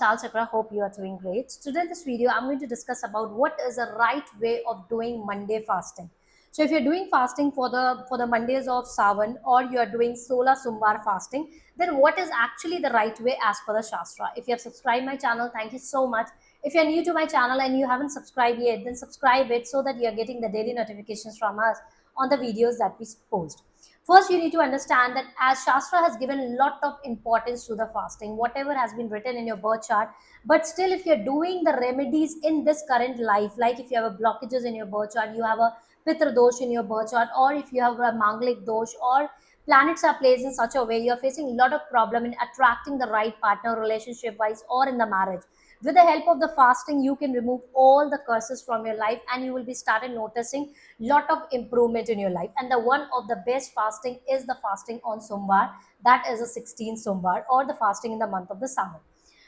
Tal Chakra, hope you are doing great. Today in this video, I'm going to discuss about what is the right way of doing Monday fasting. So if you're doing fasting for the Mondays of Savan, or you are doing Sola Sumbar fasting, then what is actually the right way as per the Shastra? If you have subscribed my channel, thank you so much. If you're new to my channel and you haven't subscribed yet, then subscribe it so that you're getting the daily notifications from us on the videos that we post. First, you need to understand that as Shastra has given a lot of importance to the fasting, whatever has been written in your birth chart, but still, if you're doing the remedies in this current life, like if you have a blockages in your birth chart, you have a Pitra dosh in your birth chart, or if you have a Manglik dosh, or planets are placed in such a way, you're facing a lot of problem in attracting the right partner, relationship wise, or in the marriage. With the help of the fasting, you can remove all the curses from your life, and you will be started noticing lot of improvement in your life. And the one of the best fasting is the fasting on Sombar, that is a 16th Sombar, or the fasting in the month of the summer.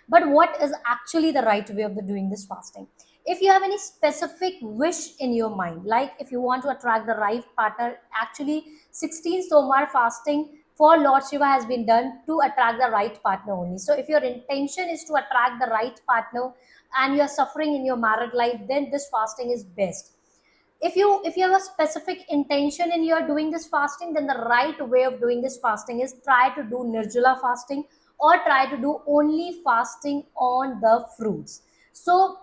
But what is actually the right way of doing this fasting? If you have any specific wish in your mind, like if you want to attract the right partner, actually 16 Somar fasting for Lord Shiva has been done to attract the right partner only. So if your intention is to attract the right partner and you are suffering in your married life, then this fasting is best. If you have a specific intention and you are doing this fasting, then the right way of doing this fasting is try to do Nirjala fasting, or try to do only fasting on the fruits. So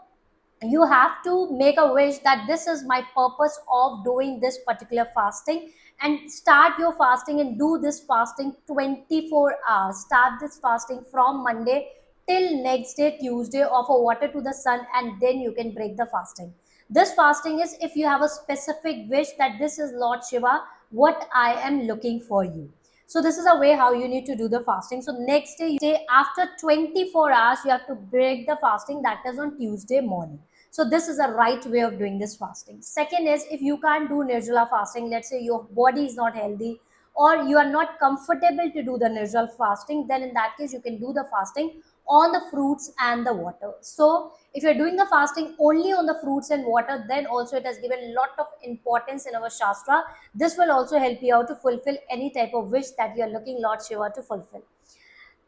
you have to make a wish that this is my purpose of doing this particular fasting, and start your fasting and do this fasting 24 hours. Start this fasting from Monday till next day Tuesday, offer water to the sun, and then you can break the fasting. This fasting is if you have a specific wish that this is Lord Shiva, what I am looking for you. So this is a way how you need to do the fasting. So next day, after 24 hours, you have to break the fasting, that is on Tuesday morning. So this is a right way of doing this fasting. Second is, if you can't do Nirjala fasting, let's say your body is not healthy, or you are not comfortable to do the Nirjala fasting, then in that case you can do the fasting on the fruits and the water. So if you're doing the fasting only on the fruits and water, then also it has given a lot of importance in our Shastra. This will also help you out to fulfill any type of wish that you are looking Lord Shiva to fulfill.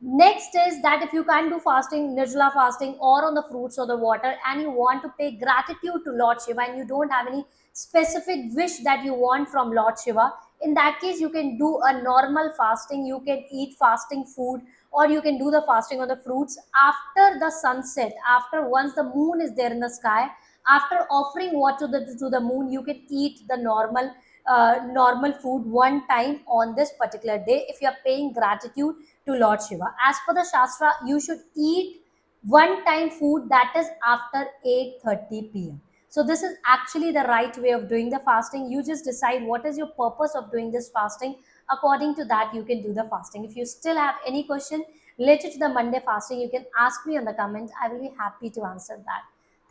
Next is that if you can't do fasting, Nirjala fasting, or on the fruits or the water, and you want to pay gratitude to Lord Shiva, and you don't have any specific wish that you want from Lord Shiva, in that case, you can do a normal fasting. You can eat fasting food, or you can do the fasting on the fruits after the sunset, after once the moon is there in the sky. After offering water to the moon, you can eat the normal food one time on this particular day if you are paying gratitude to Lord Shiva. As per the Shastra, you should eat one time food, that is after 8:30 p.m. So this is actually the right way of doing the fasting. You just decide what is your purpose of doing this fasting. According to that, you can do the fasting. If you still have any question related to the Monday fasting, you can ask me on the comments. I will be happy to answer that.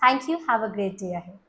Thank you. Have a great day ahead.